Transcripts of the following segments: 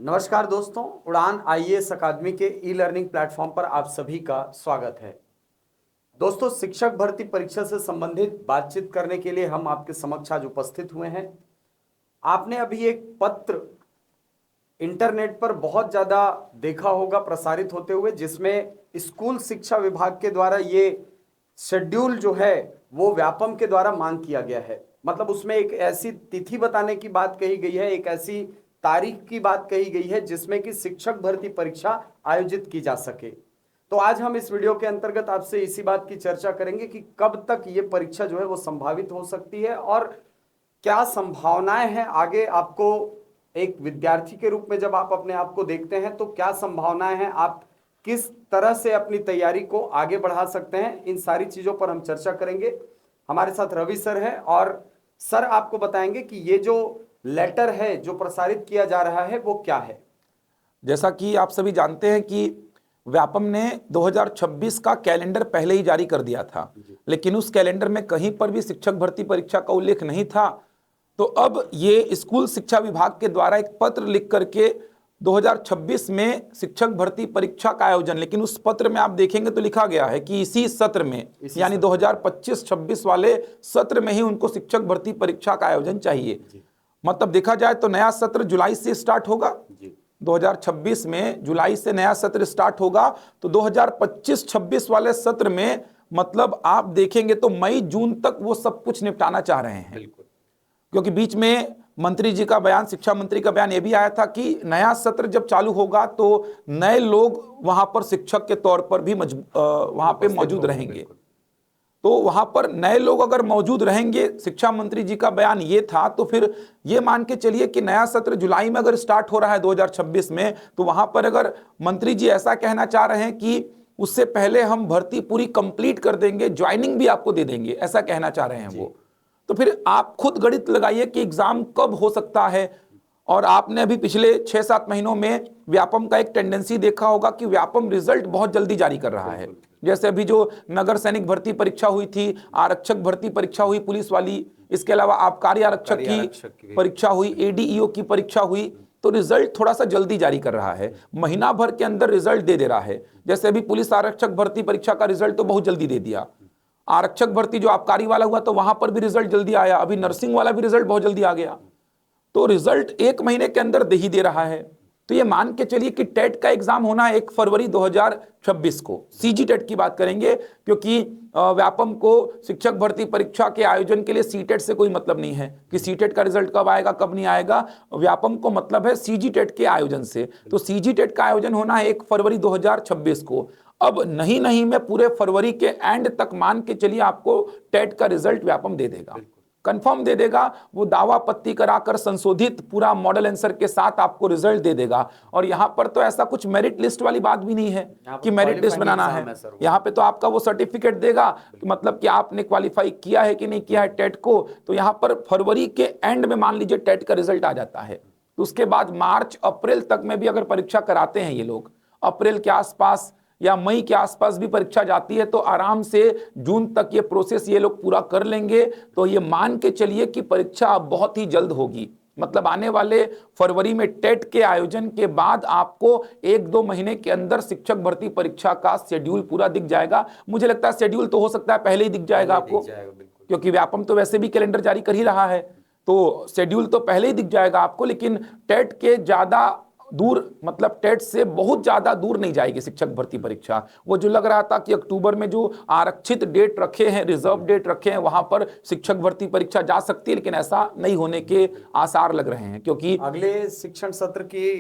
नमस्कार दोस्तों, उड़ान आईएएस अकादमी के ई लर्निंग प्लेटफॉर्म पर आप सभी का स्वागत है। दोस्तों, शिक्षक भर्ती परीक्षा से संबंधित बातचीत करने के लिए हम आपके समक्ष आज उपस्थित हुए हैं। आपने अभी एक पत्र इंटरनेट पर बहुत ज्यादा देखा होगा प्रसारित होते हुए, जिसमें स्कूल शिक्षा विभाग के द्वारा ये शेड्यूल जो है वो व्यापम के द्वारा मांग किया गया है। मतलब उसमें एक ऐसी तिथि बताने की बात कही गई है, एक ऐसी तारीख की बात कही गई है जिसमें कि शिक्षक भर्ती परीक्षा आयोजित की जा सके। तो आज हम इस वीडियो के अंतर्गत आपसे इसी बात की चर्चा करेंगे कि कब तक ये परीक्षा जो है वो संभावित हो सकती है और क्या संभावनाएं हैं आगे। आपको एक विद्यार्थी के रूप में जब आप अपने आप को देखते हैं तो क्या संभावनाएं हैं, आप किस तरह से अपनी तैयारी को आगे बढ़ा सकते हैं, इन सारी चीजों पर हम चर्चा करेंगे। हमारे साथ रवि सर है और सर आपको बताएंगे कि ये जो लेटर है जो प्रसारित किया जा रहा है वो क्या है। जैसा कि आप सभी जानते हैं कि व्यापम ने 2026 का कैलेंडर पहले ही जारी कर दिया था, लेकिन उस कैलेंडर में कहीं पर भी शिक्षक भर्ती परीक्षा का उल्लेख नहीं था। तो अब ये स्कूल शिक्षा विभाग के द्वारा एक पत्र लिख करके 2026 में शिक्षक भर्ती परीक्षा का आयोजन, लेकिन उस पत्र में आप देखेंगे तो लिखा गया है कि इसी सत्र में यानी 2025-26 वाले सत्र में ही उनको शिक्षक भर्ती परीक्षा का आयोजन चाहिए। मतलब देखा जाए तो नया सत्र जुलाई से स्टार्ट होगा। 2026 में जुलाई से नया सत्र स्टार्ट होगा, तो 2025-26 वाले सत्र में मतलब आप देखेंगे तो मई जून तक वो सब कुछ निपटाना चाह रहे हैं। क्योंकि बीच में मंत्री जी का बयान, शिक्षा मंत्री का बयान ये भी आया था कि नया सत्र जब चालू होगा तो नए लोग वहां पर शिक्षक के तौर पर भी वहां पे मौजूद रहेंगे। तो वहां पर नए लोग अगर मौजूद रहेंगे, शिक्षा मंत्री जी का बयान ये था, तो फिर ये मान के चलिए कि नया सत्र जुलाई में अगर स्टार्ट हो रहा है 2026 में, तो वहां पर अगर मंत्री जी ऐसा कहना चाह रहे हैं कि उससे पहले हम भर्ती पूरी कंप्लीट कर देंगे, ज्वाइनिंग भी आपको दे देंगे, ऐसा कहना चाह रहे हैं वो, तो फिर आप खुद गणित लगाइए कि एग्जाम कब हो सकता है। और आपने अभी पिछले 6-7 महीनों में व्यापम का एक टेंडेंसी देखा होगा कि व्यापम रिजल्ट बहुत जल्दी जारी कर रहा है। जैसे अभी जो नगर सैनिक भर्ती परीक्षा हुई थी, आरक्षक भर्ती परीक्षा हुई पुलिस वाली, इसके अलावा आबकारी आरक्षक की परीक्षा हुई, एडीईओ की परीक्षा हुई, तो रिजल्ट थोड़ा सा जल्दी जारी कर रहा है, महीना भर के अंदर रिजल्ट दे रहा है। जैसे अभी पुलिस आरक्षक भर्ती परीक्षा का रिजल्ट तो बहुत जल्दी दे दिया, आरक्षक भर्ती जो आबकारी वाला हुआ तो वहां पर भी रिजल्ट जल्दी आया, अभी नर्सिंग वाला भी रिजल्ट बहुत जल्दी आ गया, तो रिजल्ट 1 महीने के अंदर दे ही दे रहा है। तो ये मान के चलिए कि टेट का एग्जाम होना है 1 फरवरी 2026 को, सीजी टेट की बात करेंगे, क्योंकि व्यापम को शिक्षक भर्ती परीक्षा के आयोजन के लिए सीटेट से कोई मतलब नहीं है कि सीटेट का रिजल्ट कब आएगा कब नहीं आएगा। व्यापम को मतलब है सीजी टेट के आयोजन से, तो सीजी टेट का आयोजन होना है 1 फरवरी 2026 को। अब नहीं में पूरे फरवरी के एंड तक मान के चलिए आपको टेट का रिजल्ट व्यापम दे देगा, कंफर्म दे देगा। वो दावा पत्ती कराकर संशोधित पूरा मॉडल आंसर के साथ आपको रिजल्ट दे देगा। और यहां पर तो ऐसा कुछ मेरिट लिस्ट वाली बात भी नहीं है कि मेरिट लिस्ट बनाना है, यहां पे तो आपका वो सर्टिफिकेट देगा कि मतलब कि आपने क्वालिफाई किया है कि नहीं किया है टेट को। तो यहां पर फरवरी के एंड में मान लीजिए टेट का रिजल्ट आ जाता है, तो उसके बाद मार्च अप्रैल तक में भी अगर परीक्षा कराते हैं ये लोग, अप्रैल के आसपास या मई के आसपास भी परीक्षा जाती है, तो आराम से जून तक ये प्रोसेस ये लोग पूरा कर लेंगे। तो ये मान के चलिए कि परीक्षा बहुत ही जल्द होगी। मतलब आने वाले फरवरी में टेट के आयोजन के बाद आपको 1-2 महीने के अंदर शिक्षक भर्ती परीक्षा का शेड्यूल पूरा दिख जाएगा। मुझे लगता है शेड्यूल तो हो सकता है पहले ही दिख जाएगा आपको, क्योंकि व्यापम तो वैसे भी कैलेंडर जारी कर ही रहा है, तो शेड्यूल तो पहले ही दिख जाएगा आपको। लेकिन टेट के ज्यादा दूर, मतलब टेट से बहुत ज्यादा दूर नहीं जाएगी शिक्षक भर्ती परीक्षा। वो जो लग रहा था कि अक्टूबर में जो आरक्षित डेट रखे हैं, रिजर्व डेट रखे हैं, वहां पर शिक्षक भर्ती परीक्षा जा सकती है, लेकिन ऐसा नहीं होने के आसार लग रहे हैं। क्योंकि अगले शिक्षण सत्र की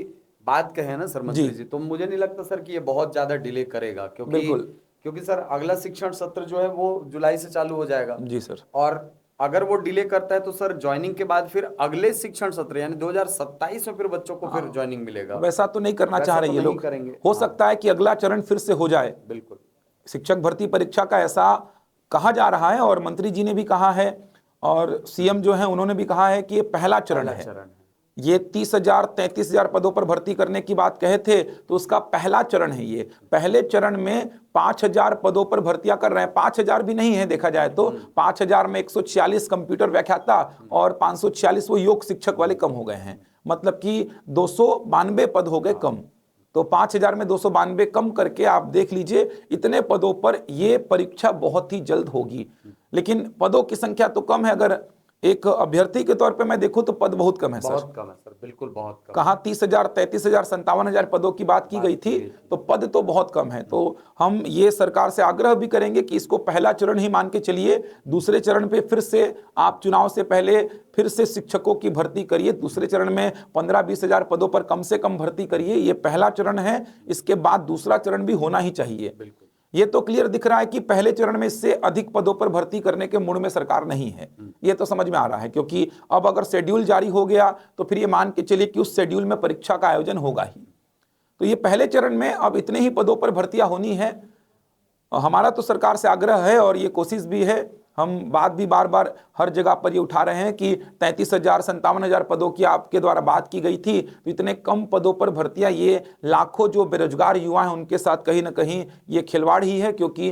बात कहे ना सर मंत्री जी, तो मुझे नहीं लगता सर कि ये बहुत ज्यादा डिले करेगा, क्योंकि सर अगला शिक्षण सत्र जो है वो जुलाई से चालू हो जाएगा। जी सर, और अगर वो डिले करता है तो सर ज्वाइनिंग के बाद फिर अगले शिक्षण सत्र यानी 2027 में फिर बच्चों को फिर ज्वाइनिंग मिलेगा। वैसा तो नहीं करना चाह रहे ये लोग, हो सकता है कि अगला चरण फिर से हो जाए। बिल्कुल, शिक्षक भर्ती परीक्षा का ऐसा कहा जा रहा है और मंत्री जी ने भी कहा है और सीएम जो है उन्होंने भी कहा है कि ये पहला चरण है। ये 30,000 33,000 पदों पर भर्ती करने की बात कहे थे, तो उसका पहला चरण है ये। पहले चरण में 5,000 पदों पर भर्तियां कर रहे हैं। 5,000 भी नहीं है देखा जाए तो, 5,000 में 146 कंप्यूटर व्याख्याता और 546 वो योग शिक्षक वाले कम हो गए हैं। मतलब कि 292 पद हो गए कम। तो 5000 में 292 कम करके आप देख लीजिए इतने पदों पर ये परीक्षा बहुत ही जल्द होगी। लेकिन पदों की संख्या तो कम है, अगर एक अभ्यर्थी के तौर पे मैं देखूं तो पद बहुत कम है सर। बहुत कम है सर, बिल्कुल बहुत कम। कहाँ 30,000, 33,000, 57,000 पदों की बात की गई थी, तो पद तो बहुत कम है। तो हम ये सरकार से आग्रह भी करेंगे कि इसको पहला चरण ही मान के चलिए, दूसरे चरण पे फिर से आप चुनाव से पहले फिर से शिक्षकों की भर्ती करिए, दूसरे चरण में 15-20 हजार पदों पर कम से कम भर्ती करिए। ये पहला चरण है, इसके बाद दूसरा चरण भी होना ही चाहिए। ये तो क्लियर दिख रहा है कि पहले चरण में इससे अधिक पदों पर भर्ती करने के मूड में सरकार नहीं है, ये तो समझ में आ रहा है। क्योंकि अब अगर शेड्यूल जारी हो गया तो फिर ये मान के चलिए कि उस शेड्यूल में परीक्षा का आयोजन होगा ही। तो ये पहले चरण में अब इतने ही पदों पर भर्तियां होनी है। हमारा तो सरकार से आग्रह है और ये कोशिश भी है, हम बात भी बार बार हर जगह पर ये उठा रहे हैं कि 33,000, 57,000 पदों की आपके द्वारा बात की गई थी, तो इतने कम पदों पर भर्तियां, ये लाखों जो बेरोजगार युवा हैं उनके साथ कहीं ना कहीं ये खिलवाड़ ही है। क्योंकि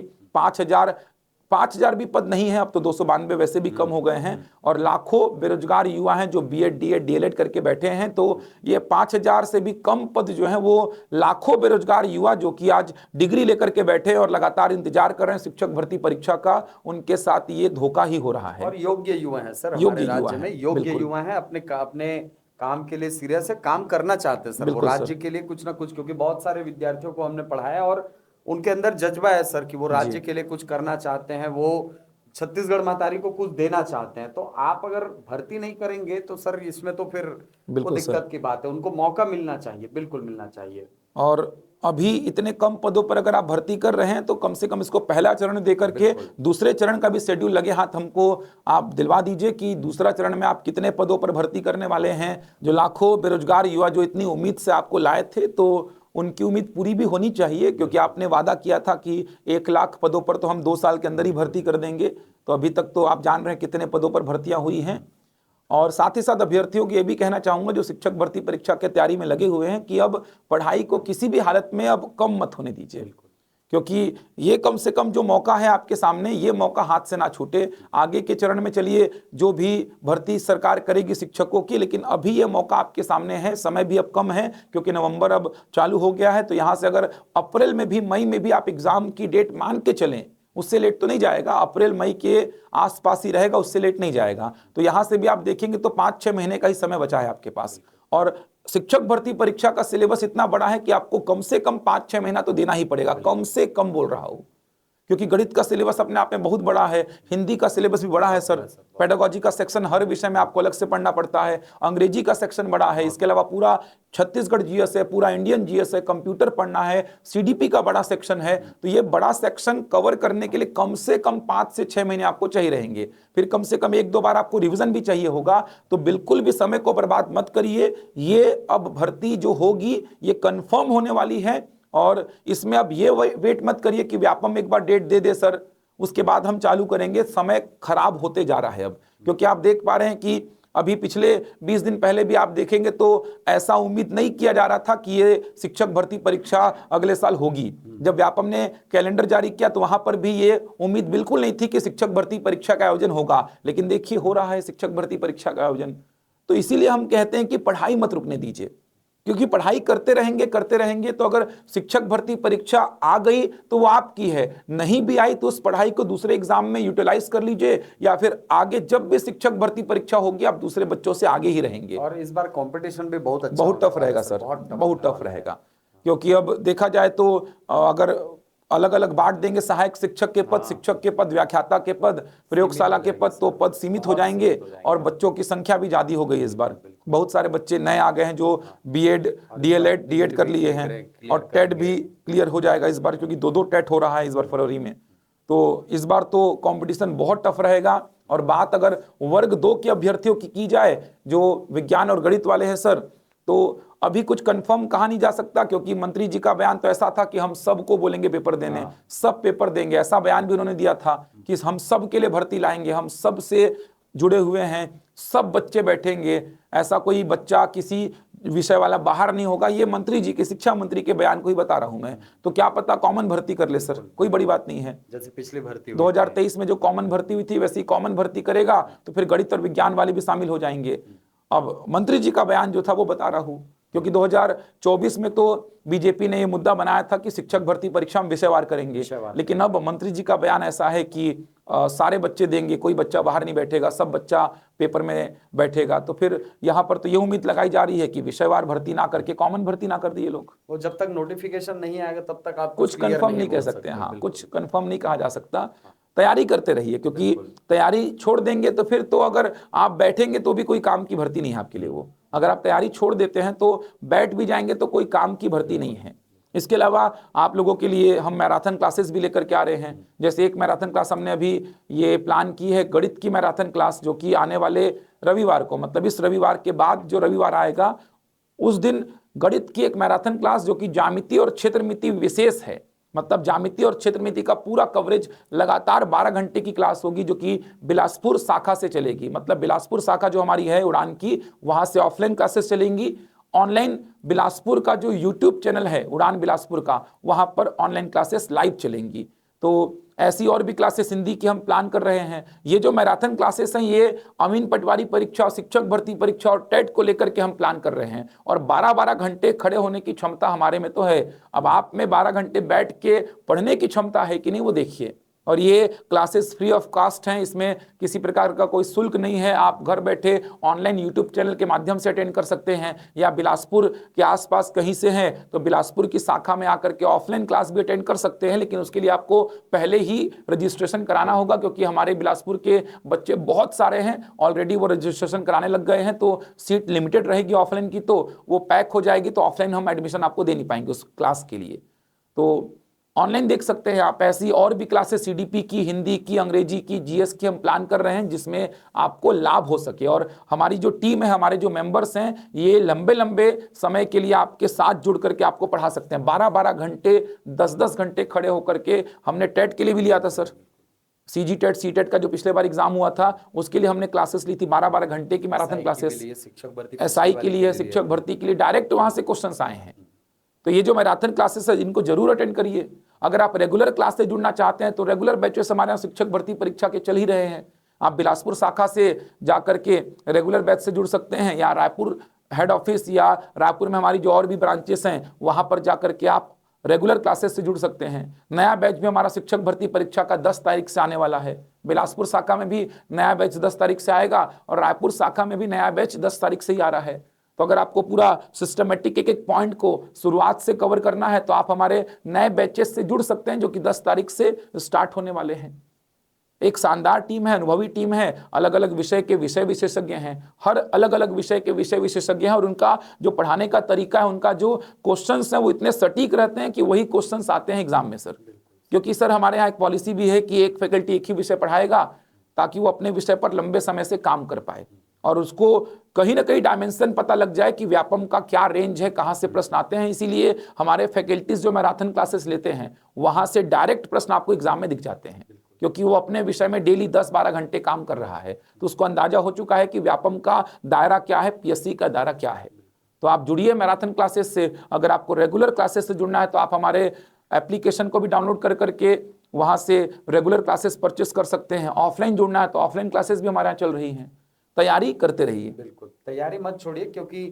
5,000 भी पद नहीं है, अब तो 292 वैसे भी कम हो गए हैं, और लाखों बेरोजगार युवा हैं जो बीएड, डीएड करके बैठे हैं। तो ये 5,000 से भी कम पद जो हैं वो लाखों बेरोजगार युवा जो कि आज डिग्री लेकर के बैठे और लगातार इंतजार कर रहे हैं शिक्षक भर्ती परीक्षा का, उनके साथ ये धोखा ही हो रहा है। और योग्य युवा है सर, योग्य हमारे युवा राज्य में है, योग्य बिल्कुल। युवा है, अपने काम के लिए सीरियस है, काम करना चाहते हैं सर, वो बिल्कुल सर। राज्य के लिए कुछ ना कुछ। क्योंकि बहुत सारे विद्यार्थियों को हमने पढ़ाया और उनके अंदर जज्बा है सर कि वो राज्य के लिए कुछ करना चाहते हैं, वो छत्तीसगढ़ महतारी को कुछ देना चाहते हैं। तो आप अगर भर्ती नहीं करेंगे तो सर इसमें तो फिर वो बिल्कुल सर। दिक्कत की बात है। उनको मौका मिलना चाहिए, बिल्कुल मिलना चाहिए। और अभी इतने कम पदों पर अगर आप भर्ती कर रहे हैं तो कम से कम इसको पहला चरण दे करके दूसरे चरण का भी शेड्यूल लगे हाथ हमको आप दिलवा दीजिए कि दूसरा चरण में आप कितने पदों पर भर्ती करने वाले हैं। जो लाखों बेरोजगार युवा जो इतनी उम्मीद से आपको लाए थे, तो उनकी उम्मीद पूरी भी होनी चाहिए। क्योंकि आपने वादा किया था कि 1 लाख पदों पर तो हम 2 साल के अंदर ही भर्ती कर देंगे, तो अभी तक तो आप जान रहे हैं कितने पदों पर भर्तियां हुई हैं। और साथ ही साथ अभ्यर्थियों को ये भी कहना चाहूंगा जो शिक्षक भर्ती परीक्षा की तैयारी में लगे हुए हैं कि अब पढ़ाई को किसी भी हालत में अब कम मत होने दीजिए। क्योंकि ये कम से कम जो मौका है आपके सामने, ये मौका हाथ से ना छूटे। आगे के चरण में चलिए जो भी भर्ती सरकार करेगी शिक्षकों की, लेकिन अभी ये मौका आपके सामने है। समय भी अब कम है क्योंकि नवंबर अब चालू हो गया है, तो यहाँ से अगर अप्रैल में भी, मई में भी आप एग्जाम की डेट मान के चलें, उससे लेट तो नहीं जाएगा, अप्रैल मई के आसपास ही रहेगा, उससे लेट नहीं जाएगा। तो यहां से भी आप देखेंगे तो 5-6 महीने का ही समय बचा है आपके पास। और शिक्षक भर्ती परीक्षा का सिलेबस इतना बड़ा है कि आपको कम से कम 5-6 महीना तो देना ही पड़ेगा, कम से कम बोल रहा हूं। क्योंकि गणित का सिलेबस अपने आप में बहुत बड़ा है, हिंदी का सिलेबस भी बड़ा है सर, पेडागोजी का सेक्शन हर विषय में आपको अलग से पढ़ना पड़ता है, अंग्रेजी का सेक्शन बड़ा है, इसके अलावा पूरा छत्तीसगढ़ जीएस है, पूरा इंडियन जीएस है, कंप्यूटर पढ़ना है, सीडीपी का बड़ा सेक्शन है। तो ये बड़ा सेक्शन कवर करने के लिए कम से कम 5 से 6 महीने आपको चाहिए रहेंगे। फिर कम से कम 1-2 बार आपको रिवीजन भी चाहिए होगा। तो बिल्कुल भी समय को बर्बाद मत करिए। ये अब भर्ती जो होगी ये कंफर्म होने वाली है, और इसमें अब ये वेट मत करिए कि व्यापम एक बार डेट दे दे सर, उसके बाद हम चालू करेंगे। समय खराब होते जा रहा है अब, क्योंकि आप देख पा रहे हैं कि अभी पिछले 20 दिन पहले भी आप देखेंगे तो ऐसा उम्मीद नहीं किया जा रहा था कि ये शिक्षक भर्ती परीक्षा अगले साल होगी। जब व्यापम ने कैलेंडर जारी किया तो वहां पर भी ये उम्मीद बिल्कुल नहीं थी कि शिक्षक भर्ती परीक्षा का आयोजन होगा, लेकिन देखिए हो रहा है शिक्षक भर्ती परीक्षा का आयोजन। तो इसीलिए हम कहते हैं कि पढ़ाई मत रुकने दीजिए, क्योंकि पढ़ाई करते रहेंगे तो अगर शिक्षक भर्ती परीक्षा आ गई तो वो आपकी है, नहीं भी आई तो उस पढ़ाई को दूसरे एग्जाम में यूटिलाइज कर लीजिए, या फिर आगे जब भी शिक्षक भर्ती परीक्षा होगी आप दूसरे बच्चों से आगे ही रहेंगे। और इस बार कंपटीशन भी बहुत अच्छा, बहुत टफ रहेगा सर, बहुत टफ रहेगा। क्योंकि अब देखा जाए तो अगर अलग अलग बांट देंगे, सहायक शिक्षक के पद, शिक्षक के पद, व्याख्याता के पद, प्रयोगशाला के पद, तो पद सीमित हो जाएंगे और बच्चों की संख्या भी ज्यादा हो गई इस बार। बहुत सारे बच्चे नए आ गए हैं जो बीएड, डीएलएड कर लिए हैं, और टेट भी क्लियर हो जाएगा इस बार, क्योंकि 2 टेट हो रहा है इस बार फरवरी में। तो इस बार तो कंपटीशन बहुत टफ रहेगा। और बात अगर वर्ग 2 के अभ्यर्थियों की जाए जो विज्ञान और गणित वाले हैं सर, तो अभी कुछ कंफर्म कहा नहीं जा सकता, क्योंकि मंत्री जी का बयान तो ऐसा था कि हम सबको बोलेंगे पेपर देने, सब पेपर देंगे, ऐसा बयान भी उन्होंने दिया था कि हम सब के लिए भर्ती लाएंगे, हम सब से जुड़े हुए हैं, सब बच्चे बैठेंगे, ऐसा कोई बच्चा किसी विषय वाला बाहर नहीं होगा। ये मंत्री जी के, शिक्षा मंत्री के बयान को ही बता रहा हूं मैं। तो क्या पता कॉमन भर्ती कर ले सर, कोई बड़ी बात नहीं है। जैसे पिछली भर्ती 2023 में जो कॉमन भर्ती हुई थी वैसी कॉमन भर्ती करेगा तो फिर गणित और विज्ञान वाले भी शामिल हो जाएंगे। अब मंत्री जी का बयान जो था वो बता रहा हूँ, क्योंकि 2024 में तो बीजेपी ने ये मुद्दा बनाया था कि शिक्षक भर्ती परीक्षा में विषयवार करेंगे, लेकिन अब मंत्री जी का बयान ऐसा है कि सारे बच्चे देंगे, कोई बच्चा बाहर नहीं बैठेगा, सब बच्चा पेपर में बैठेगा। तो फिर यहाँ पर तो ये उम्मीद लगाई जा रही है कि विषयवार भर्ती ना करके कॉमन भर्ती ना कर दिए लोग। वो जब तक नोटिफिकेशन नहीं आएगा तब तक आप कुछ कंफर्म नहीं कह सकते हैं, हाँ, कुछ कंफर्म नहीं कहा जा सकता। तैयारी करते रहिए, क्योंकि तैयारी छोड़ देंगे तो फिर तो अगर आप बैठेंगे तो भी कोई काम की भर्ती नहीं है आपके लिए वो। अगर आप तैयारी छोड़ देते हैं तो बैठ भी जाएंगे तो कोई काम की भर्ती नहीं है। इसके अलावा आप लोगों के लिए हम मैराथन क्लासेस भी लेकर के आ रहे हैं। जैसे एक मैराथन क्लास हमने अभी ये प्लान की है, गणित की मैराथन क्लास, जो कि आने वाले रविवार को, मतलब इस रविवार के बाद जो रविवार आएगा उस दिन गणित की एक मैराथन क्लास, जो कि ज्यामिति और क्षेत्रमिति विशेष है। मतलब ज्यामिति और क्षेत्रमिति का पूरा कवरेज लगातार 12 घंटे की क्लास होगी, जो कि बिलासपुर शाखा से चलेगी। मतलब बिलासपुर शाखा जो हमारी है उड़ान की, वहां से ऑफलाइन क्लासेस चलेंगी। ऑनलाइन बिलासपुर का जो यूट्यूब चैनल है उड़ान बिलासपुर का, वहां पर ऑनलाइन क्लासेस लाइव चलेंगी। तो ऐसी और भी क्लासेस हिंदी की हम प्लान कर रहे हैं। ये जो मैराथन क्लासेस हैं ये अमीन पटवारी परीक्षा, शिक्षक भर्ती परीक्षा और टेट को लेकर के हम प्लान कर रहे हैं। और 12-12 घंटे खड़े होने की क्षमता हमारे में तो है। अब आप में 12 घंटे बैठ के पढ़ने की क्षमता है कि नहीं वो देखिए। और ये क्लासेस फ्री ऑफ कास्ट हैं, इसमें किसी प्रकार का कोई शुल्क नहीं है। आप घर बैठे ऑनलाइन यूट्यूब चैनल के माध्यम से अटेंड कर सकते हैं, या बिलासपुर के आसपास कहीं से हैं तो बिलासपुर की शाखा में आकर के ऑफलाइन क्लास भी अटेंड कर सकते हैं। लेकिन उसके लिए आपको पहले ही रजिस्ट्रेशन कराना होगा, क्योंकि हमारे बिलासपुर के बच्चे बहुत सारे हैं, ऑलरेडी वो रजिस्ट्रेशन कराने लग गए हैं। तो सीट लिमिटेड रहेगी ऑफलाइन की, तो वो पैक हो जाएगी, तो ऑफलाइन हम एडमिशन आपको दे नहीं पाएंगे उस क्लास के लिए। तो ऑनलाइन देख सकते हैं आप। ऐसी और भी क्लासेस सीडीपी की, हिंदी की, अंग्रेजी की, जीएस की हम प्लान कर रहे हैं, जिसमें आपको लाभ हो सके। और हमारी जो टीम है, हमारे जो मेंबर्स हैं, ये लंबे लंबे समय के लिए आपके साथ जुड़ करके आपको पढ़ा सकते हैं। 12-12 घंटे, 10-10 घंटे खड़े होकर के। हमने टेट के लिए भी लिया था sir, CG TET, C TET का जो पिछले बार एग्जाम हुआ था, उसके लिए हमने क्लासेस ली थी, 12-12 घंटे की मैराथन क्लासेस। एसआई के लिए, शिक्षक भर्ती के लिए डायरेक्ट वहां से क्वेश्चन आए हैं। तो ये जो मैराथन क्लासेस है, इनको जरूर अटेंड करिए। अगर आप रेगुलर क्लास से जुड़ना चाहते हैं तो रेगुलर बैचेस हमारे यहाँ शिक्षक भर्ती परीक्षा के चल ही रहे हैं। आप बिलासपुर शाखा से जाकर के रेगुलर बैच से जुड़ सकते हैं, या रायपुर हेड ऑफिस या रायपुर में हमारी जो और भी ब्रांचेस हैं वहां पर जाकर के आप रेगुलर क्लासेस से जुड़ सकते हैं। नया बैच भी हमारा शिक्षक भर्ती परीक्षा का 10 तारीख से आने वाला है। बिलासपुर शाखा में भी नया बैच 10 तारीख से आएगा, और रायपुर शाखा में भी नया बैच 10 तारीख से ही आ रहा है। तो अगर आपको पूरा सिस्टमेटिक एक एक पॉइंट को शुरुआत से कवर करना है तो आप हमारे नए बैचेस से जुड़ सकते हैं, जो कि 10 तारीख से स्टार्ट होने वाले हैं। एक शानदार टीम है, अनुभवी टीम है, अलग अलग विषय के विषय विशेषज्ञ हैं, हर अलग अलग विषय के विषय विशेषज्ञ हैं। और उनका जो पढ़ाने का तरीका है, उनका जो क्वेश्चंस हैं वो इतने सटीक रहते हैं कि वही क्वेश्चंस आते हैं एग्जाम में सर। क्योंकि सर हमारे यहाँ एक पॉलिसी भी है कि एक फैकल्टी एक ही विषय पढ़ाएगा, ताकि वो अपने विषय पर लंबे समय से काम कर पाए और उसको कहीं ना कहीं डायमेंशन पता लग जाए कि व्यापम का क्या रेंज है, कहाँ से प्रश्न आते हैं। इसीलिए हमारे फैकल्टीज जो मैराथन क्लासेस लेते हैं वहां से डायरेक्ट प्रश्न आपको एग्जाम में दिख जाते हैं, क्योंकि वो अपने विषय में डेली 10-12 घंटे काम कर रहा है। तो उसको अंदाजा हो चुका है कि व्यापम का दायरा क्या है, पीएससी का दायरा क्या है। तो आप जुड़िए मैराथन क्लासेस से। अगर आपको रेगुलर क्लासेस से जुड़ना है तो आप हमारे एप्लीकेशन को भी डाउनलोड कर करके वहां से रेगुलर क्लासेस परचेस कर सकते हैं। ऑफलाइन जुड़ना है तो ऑफलाइन क्लासेस भी हमारे यहाँ चल रही हैं। तैयारी करते रहिए, बिल्कुल तैयारी मत छोड़िए, क्योंकि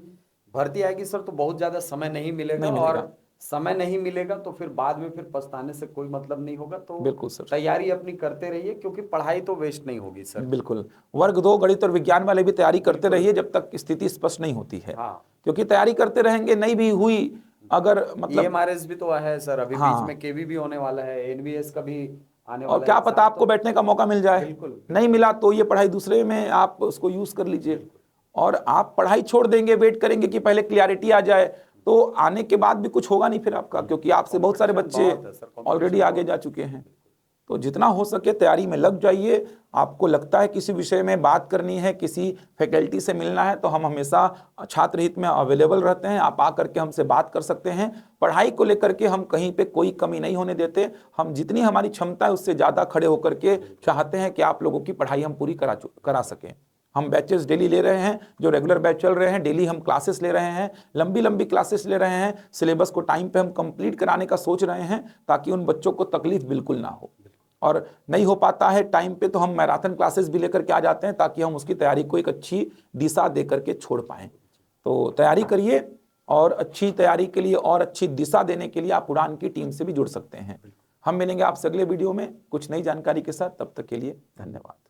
भर्ती आएगी सर तो बहुत ज्यादा समय नहीं मिलेगा, और समय नहीं मिलेगा तो फिर बाद में फिर पछताने से कोई मतलब नहीं होगा। तो बिल्कुल सर, तैयारी अपनी करते रहिए, क्योंकि पढ़ाई तो वेस्ट नहीं होगी सर। बिल्कुल। वर्ग 2 गणित और विज्ञान वाले भी तैयारी करते रहिए जब तक स्थिति स्पष्ट नहीं होती है। क्योंकि तैयारी करते रहेंगे, नहीं भी हुई अगर मतलब EMRS भी तो है सर अभी, बीच में केवी भी होने वाला है, एनवीएस का भी आने वाला और क्या पता आपको बैठने का मौका मिल जाए। बिल्कुल। नहीं मिला तो ये पढ़ाई दूसरे में आप उसको यूज कर लीजिए। और आप पढ़ाई छोड़ देंगे, वेट करेंगे कि पहले क्लियरिटी आ जाए, तो आने के बाद भी कुछ होगा नहीं फिर आपका, क्योंकि आपसे बहुत सारे बच्चे ऑलरेडी आगे जा चुके हैं। तो जितना हो सके तैयारी में लग जाइए। आपको लगता है किसी विषय में बात करनी है, किसी फैकल्टी से मिलना है, तो हम हमेशा छात्र हित में अवेलेबल रहते हैं। आप आकर के हमसे बात कर सकते हैं। पढ़ाई को लेकर के हम कहीं पे कोई कमी नहीं होने देते। हम जितनी हमारी क्षमता है उससे ज़्यादा खड़े होकर के चाहते हैं कि आप लोगों की पढ़ाई हम पूरी करा सकें। हम बैचेस डेली ले रहे हैं, जो रेगुलर बैच चल रहे हैं, डेली हम क्लासेस ले रहे हैं, लंबी लंबी क्लासेस ले रहे हैं। सिलेबस को टाइम पे हम कंप्लीट कराने का सोच रहे हैं, ताकि उन बच्चों को तकलीफ बिल्कुल ना हो। और नहीं हो पाता है टाइम पे तो हम मैराथन क्लासेस भी लेकर के आ जाते हैं, ताकि हम उसकी तैयारी को एक अच्छी दिशा दे करके छोड़ पाएं। तो तैयारी करिए, और अच्छी तैयारी के लिए और अच्छी दिशा देने के लिए आप उड़ान की टीम से भी जुड़ सकते हैं। हम मिलेंगे आपसे अगले वीडियो में कुछ नई जानकारी के साथ। तब तक के लिए धन्यवाद।